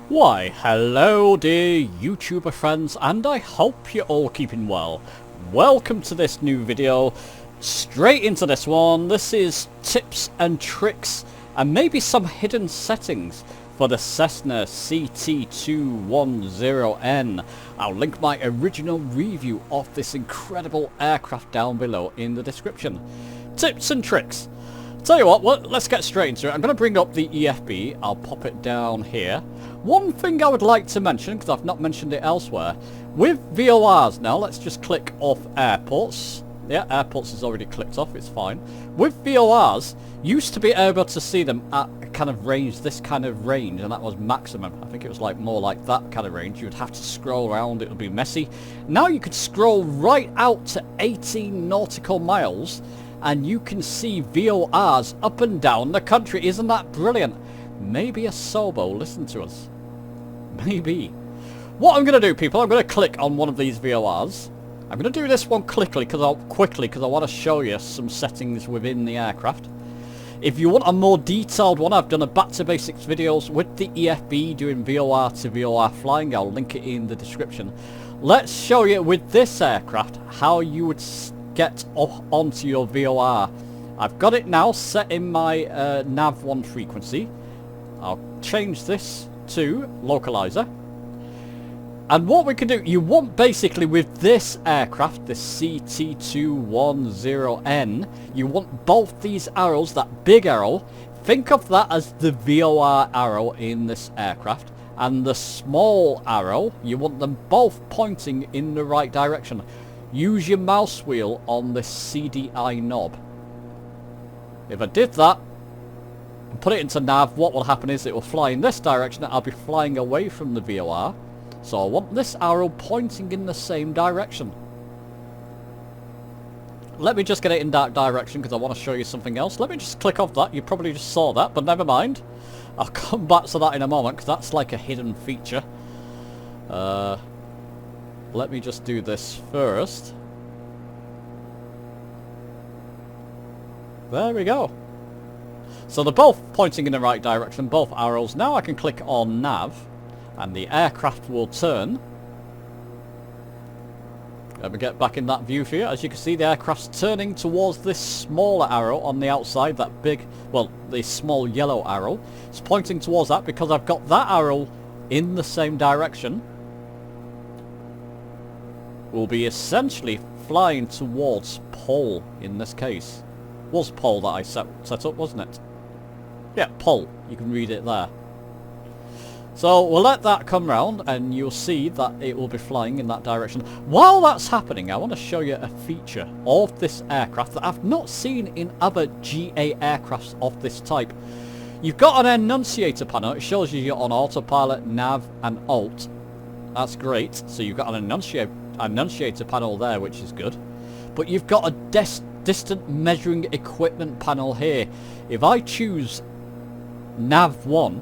Why, hello dear YouTuber friends, and I hope you're all keeping well. Welcome to this new video. Straight into this one. This is tips and tricks and maybe some hidden settings for the Cessna CT210N. I'll link my original review of this incredible aircraft down below in the description. Tips and tricks. Tell you what, let's get straight into it. I'm going to bring up the EFB. I'll pop it down here. One thing I would like to mention, because I've not mentioned it elsewhere, with VORs now, let's just click off airports. Yeah, airports is already clicked off, it's fine. With VORs, used to be able to see them at a kind of range, this kind of range, and that was maximum. I think it was like more like that kind of range. You would have to scroll around, it would be messy. Now you could scroll right out to 18 nautical miles, and you can see VORs up and down the country. Isn't that brilliant? Maybe a Sobo listen to us. Maybe. What I'm going to do, people, I'm going to click on one of these VORs. I'm going to do this one quickly because I want to show you some settings within the aircraft. If you want a more detailed one, I've done a back to basics videos with the EFB doing VOR to VOR flying. I'll link it in the description. Let's show you with this aircraft how you would get onto your VOR. I've got it now set in my nav1 frequency. I'll change this to localizer. And what we can do, you want basically with this aircraft, the CT210N, you want both these arrows, that big arrow, think of that as the VOR arrow in this aircraft, and the small arrow, you want them both pointing in the right direction. Use your mouse wheel on this CDI knob. If I did that and put it into nav, what will happen is it will fly in this direction. I'll be flying away from the VOR. So I want this arrow pointing in the same direction. Let me just get it in that direction because I want to show you something else. Let me just click off that. You probably just saw that, but never mind. I'll come back to that in a moment because that's like a hidden feature. Let me just do this first. There we go. So they're both pointing in the right direction, both arrows. Now I can click on nav and the aircraft will turn. Let me get back in that view for you. As you can see, the aircraft's turning towards this smaller arrow on the outside, that big, well, the small yellow arrow. It's pointing towards that because I've got that arrow in the same direction. Will be essentially flying towards pole in this case. Was pole that I set up, wasn't it? Yeah, pole. You can read it there. So we'll let that come round and you'll see that it will be flying in that direction. While that's happening, I want to show you a feature of this aircraft that I've not seen in other GA aircrafts of this type. You've got an enunciator panel. It shows you you're on autopilot, nav and alt. That's great. So you've got an enunciator panel there, which is good. But you've got a distant measuring equipment panel here. If I choose nav 1,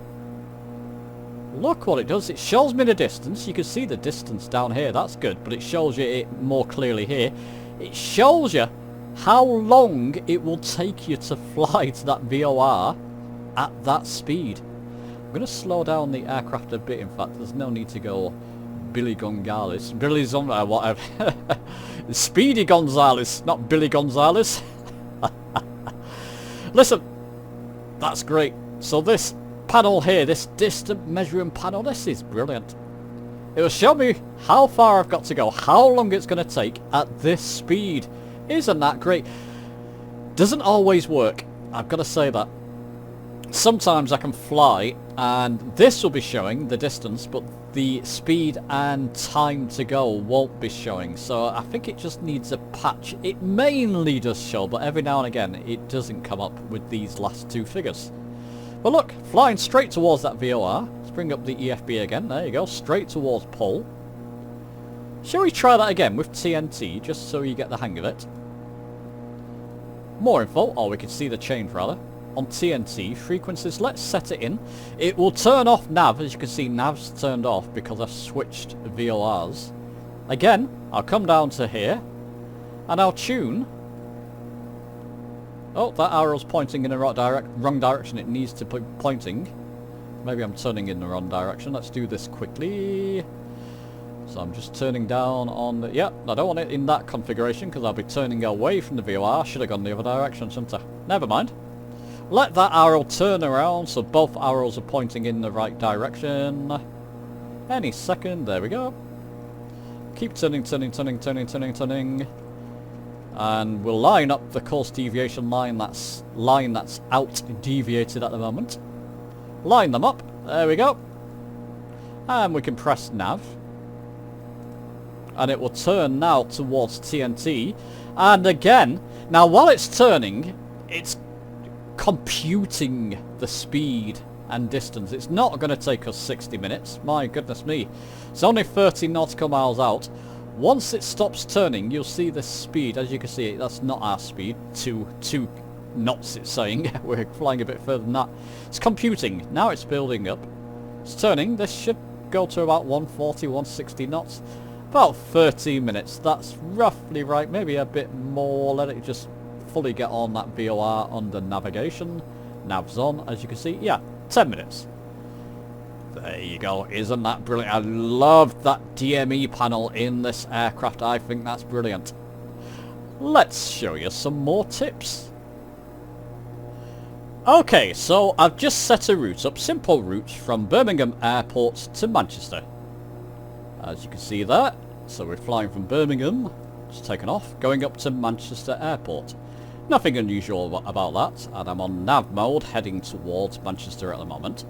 look what it does. It shows me the distance. You can see the distance down here. That's good, but it shows you it more clearly here. It shows you how long it will take you to fly to that VOR at that speed. I'm going to slow down the aircraft a bit. In fact, there's no need to go Billy Gonzales. Whatever. Speedy Gonzales, not Billy Gonzales. Listen, that's great. So this panel here, this distant measuring panel, this is brilliant. It will show me how far I've got to go, how long it's going to take at this speed. Isn't that great? Doesn't always work, I've got to say that. Sometimes I can fly and this will be showing the distance, but the speed and time to go won't be showing. So I think it just needs a patch. It mainly does show, but every now and again it doesn't come up with these last two figures. But look, flying straight towards that VOR. Let's bring up the EFB again. There you go, straight towards pole. Shall we try that again with TNT, just so you get the hang of it? More info, or we can see the change rather. On TNT, frequencies, let's set it in. It will turn off nav, as you can see nav's turned off because I've switched VORs. Again, I'll come down to here, and I'll tune. Oh, that arrow's pointing in the wrong direction, it needs to be pointing. Maybe I'm turning in the wrong direction, let's do this quickly. So I'm just turning down on the... Yeah, I don't want it in that configuration because I'll be turning away from the VOR. Should have gone the other direction, shouldn't I? Never mind. Let that arrow turn around so both arrows are pointing in the right direction. Any second, there we go. Keep turning. And we'll line up the course deviation line that's out deviated at the moment. Line them up. There we go. And we can press nav. And it will turn now towards TNT. And again, now while it's turning, it's computing the speed and distance. It's not going to take us 60 minutes. My goodness me. It's only 30 nautical miles out. Once it stops turning, you'll see the speed. As you can see, that's not our speed. 2 knots it's saying. We're flying a bit further than that. It's computing. Now it's building up. It's turning. This should go to about 140, 160 knots. About 13 minutes. That's roughly right. Maybe a bit more. Let it just fully get on that VOR under navigation. Nav's on, as you can see. Yeah, 10 minutes. There you go. Isn't that brilliant? I love that DME panel in this aircraft. I think that's brilliant. Let's show you some more tips. Okay, so I've just set a route up. Simple route from Birmingham Airport to Manchester. As you can see there. So we're flying from Birmingham. It's taken off. Going up to Manchester Airport. Nothing unusual about that, and I'm on nav mode heading towards Manchester at the moment.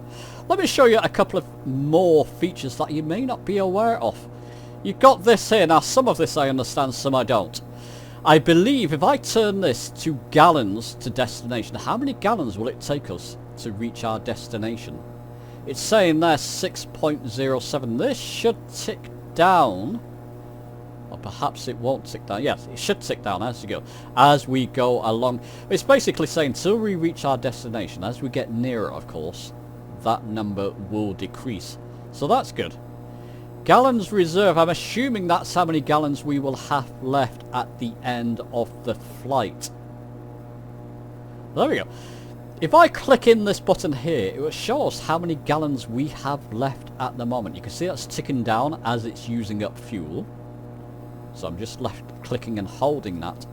Let me show you a couple of more features that you may not be aware of. You've got this here. Now some of this I understand, some I don't. I believe if I turn this to gallons to destination, how many gallons will it take us to reach our destination? It's saying there 6.07. This should tick down. Or perhaps it won't tick down. Yes, it should tick down as we go along. It's basically saying till we reach our destination, as we get nearer, of course, that number will decrease. So that's good. Gallons reserve. I'm assuming that's how many gallons we will have left at the end of the flight. There we go. If I click in this button here, it will show us how many gallons we have left at the moment. You can see that's ticking down as it's using up fuel. So I'm just left clicking and holding that.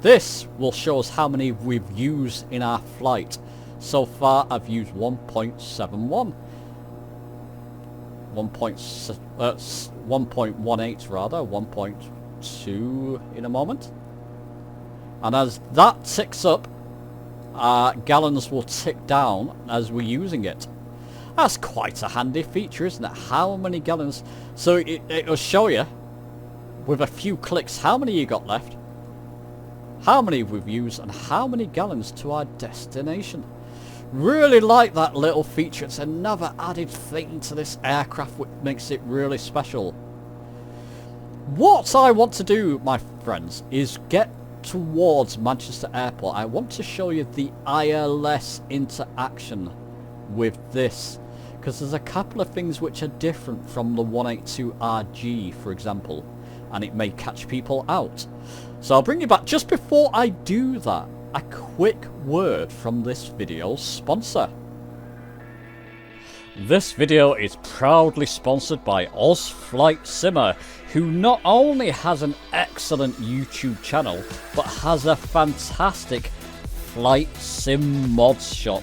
This will show us how many we've used in our flight. So far I've used 1.71. 1.18 rather, 1.2 in a moment. And as that ticks up, gallons will tick down as we're using it. That's quite a handy feature, isn't it? How many gallons? So it will show you with a few clicks how many you got left, how many we've used, and how many gallons to our destination. Really like that little feature. It's another added thing to this aircraft which makes it really special. What I want to do, my friends, is get towards Manchester Airport. I want to show you the ILS interaction with this, because there's a couple of things which are different from the 182RG, for example, and it may catch people out. So I'll bring you back. Just before I do that, a quick word from this video's sponsor. This video is proudly sponsored by Oz Flight Simmer, who not only has an excellent YouTube channel, but has a fantastic flight sim mods shop,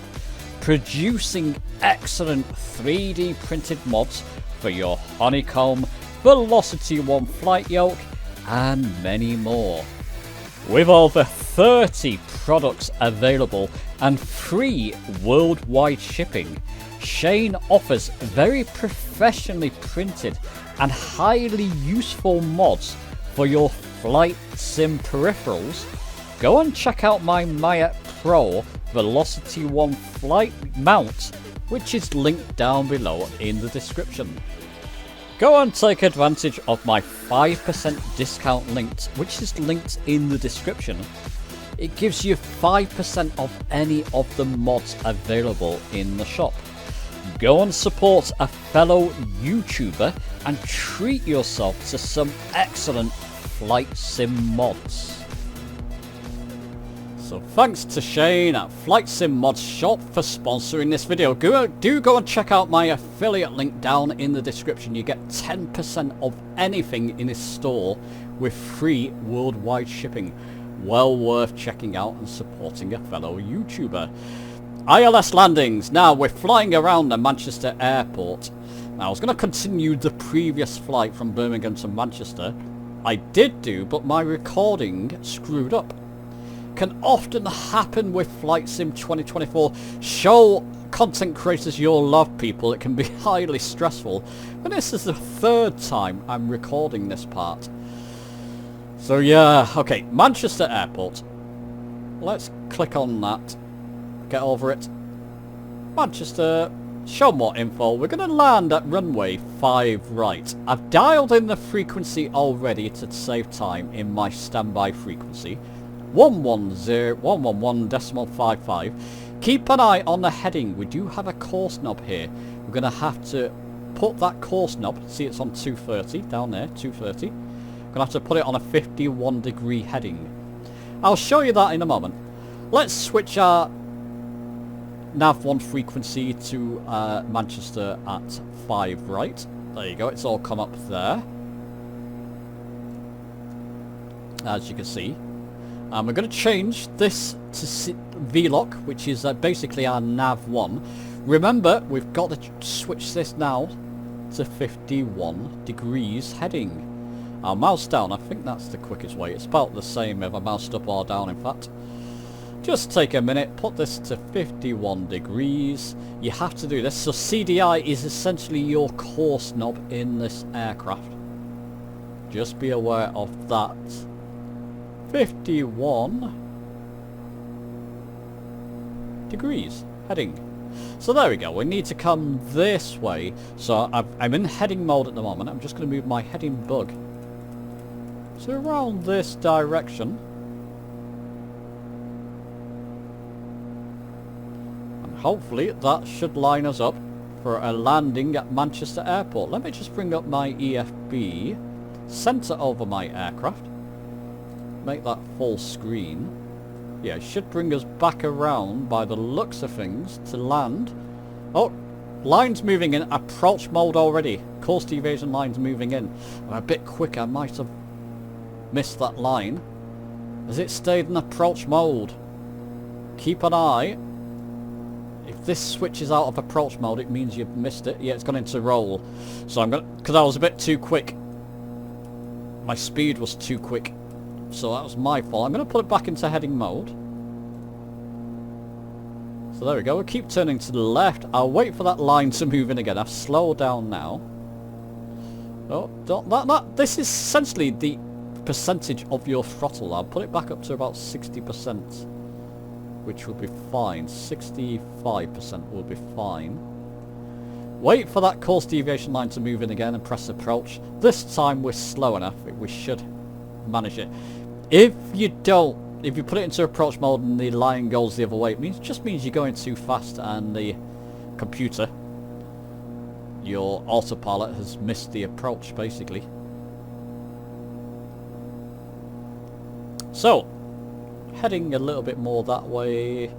producing excellent 3D printed mods for your Honeycomb, Velocity 1 flight yoke, and many more. With over 30 products available and free worldwide shipping, Shane offers very professionally printed and highly useful mods for your flight sim peripherals. Go and check out my Maya Pro Velocity 1 flight mount, which is linked down below in the description. go and take advantage of my 5% discount linked, which is linked in the description. It gives you 5% off any of the mods available in the shop. Go and support a fellow YouTuber and treat yourself to some excellent flight sim mods. So thanks to Shane at Flight Sim Mods Shop for sponsoring this video. Do go and check out my affiliate link down in the description. You get 10% of anything in this store with free worldwide shipping. Well worth checking out and supporting a fellow YouTuber. ILS landings. Now we're flying around the Manchester airport. Now I was going to continue the previous flight from Birmingham to Manchester. I did do, but my recording screwed up. Can often happen with Flight Sim 2024. Show content creators your love, people. It can be highly stressful. And this is the third time I'm recording this part. So yeah, okay, Manchester Airport. Let's click on that. Get over it. Manchester, show more info. We're going to land at runway 5 right. I've dialed in the frequency already to save time in my standby frequency. 111.55. Keep an eye on the heading. We do have a course knob here. We're going to have to put that course knob, see it's on 230, down there, 230. We're going to have to put it on a 51 degree heading. I'll show you that in a moment. Let's switch our nav1 frequency to Manchester at 5 right. There you go, it's all come up there. As you can see. We're going to change this to VLOC, which is basically our nav1. Remember, we've got to switch this now to 51 degrees heading. I'll mouse down. I think that's the quickest way. It's about the same if I moused up or down, in fact. Just take a minute, put this to 51 degrees. You have to do this. So CDI is essentially your course knob in this aircraft. Just be aware of that. 51 degrees heading. So there we go. We need to come this way. So I'm in heading mode at the moment. I'm just going to move my heading bug to around this direction. And hopefully that should line us up for a landing at Manchester Airport. Let me just bring up my EFB, center over my aircraft. Make that full screen. Yeah, it should bring us back around by the looks of things to land. Oh, lines moving in. Approach mode already. Course deviation lines moving in. I'm a bit quick. I might have missed that line. Has it stayed in approach mode? Keep an eye. If this switches out of approach mode, it means you've missed it. Yeah, it's gone into roll. So I'm gonna, because I was a bit too quick. My speed was too quick. So that was my fault. I'm going to put it back into heading mode. So there we go. We'll keep turning to the left. I'll wait for that line to move in again. I've slowed down now. Oh, this is essentially the percentage of your throttle. I'll put it back up to about 60%, which will be fine. 65% will be fine. Wait for that course deviation line to move in again and press approach. This time we're slow enough. We should manage it. If you put it into approach mode and the line goes the other way, it just means you're going too fast and the computer, your autopilot, has missed the approach basically. So heading a little bit more that way.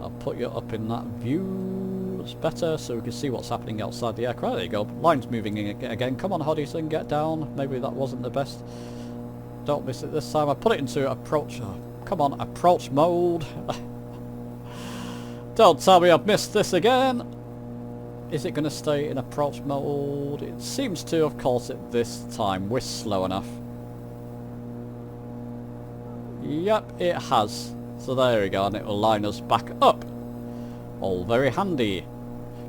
I'll put you up in that view. It's better so we can see what's happening outside the aircraft. There you go. Line's moving in again. Come on, Hodgson, get down. Maybe that wasn't the best. Don't miss it this time. I put it into approach. Oh, come on, approach mode. Don't tell me I've missed this again. Is it going to stay in approach mode? It seems to, of course, at this time. We're slow enough. Yep, it has. So there we go, and it will line us back up. All very handy.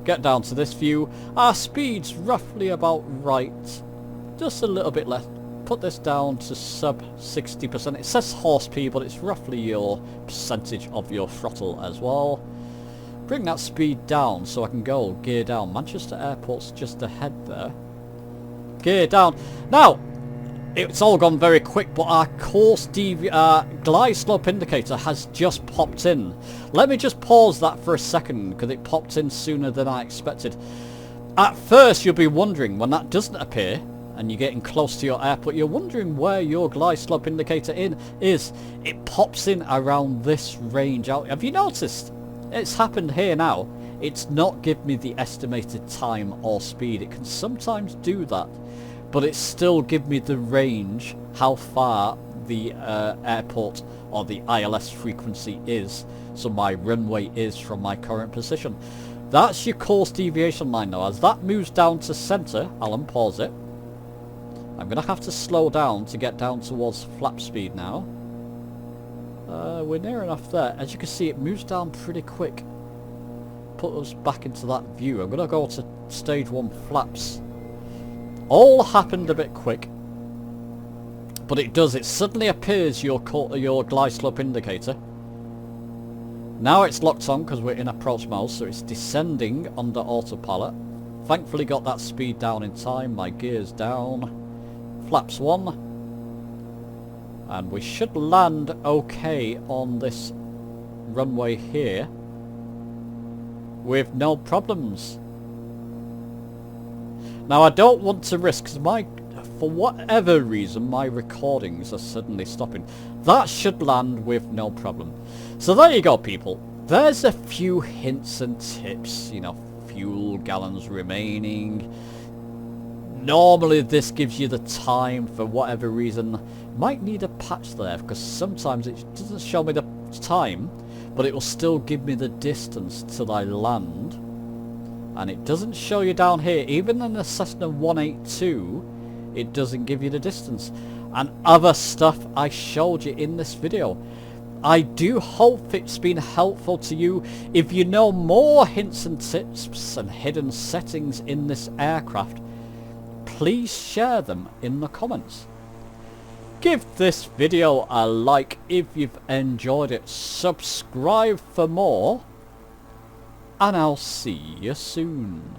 Get down to this view. Our speed's roughly about right. Just a little bit less. Put this down to sub 60%. It says horse P, but it's roughly your percentage of your throttle as well. bring that speed down so I can go gear down. Manchester Airport's just ahead there. Gear down. Now, it's all gone very quick, but our glide slope indicator has just popped in. Let me just pause that for a second, because it popped in sooner than I expected. At first, you'll be wondering, when that doesn't appear, and you're getting close to your airport, you're wondering where your glide slope indicator is. It pops in around this range out. Have you noticed? It's happened here now. It's not given me the estimated time or speed. It can sometimes do that, but it still gives me the range, how far the airport or the ILS frequency is, so my runway is from my current position. That's your course deviation line now. As that moves down to centre, I'll unpause it. I'm going to have to slow down to get down towards flap speed now. We're near enough there. As you can see, it moves down pretty quick. Put us back into that view. I'm going to go to stage 1 flaps. All happened a bit quick. But it does. It suddenly appears your glide slope indicator. Now it's locked on because we're in approach mode, so it's descending under autopilot. Thankfully got that speed down in time. My gear's down. Flaps 1, and we should land okay on this runway here with no problems. Now I don't want to risk, because for whatever reason my recordings are suddenly stopping. That should land with no problem. So there you go, people. There's a few hints and tips, you know, fuel gallons remaining. Normally this gives you the time. For whatever reason, might need a patch there, because sometimes it doesn't show me the time, but it will still give me the distance till I land. And it doesn't show you down here, even in the Cessna 182, it doesn't give you the distance. And other stuff I showed you in this video. I do hope it's been helpful to you. If you know more hints and tips and hidden settings in this aircraft, please share them in the comments. Give this video a like if you've enjoyed it, subscribe for more, and I'll see you soon.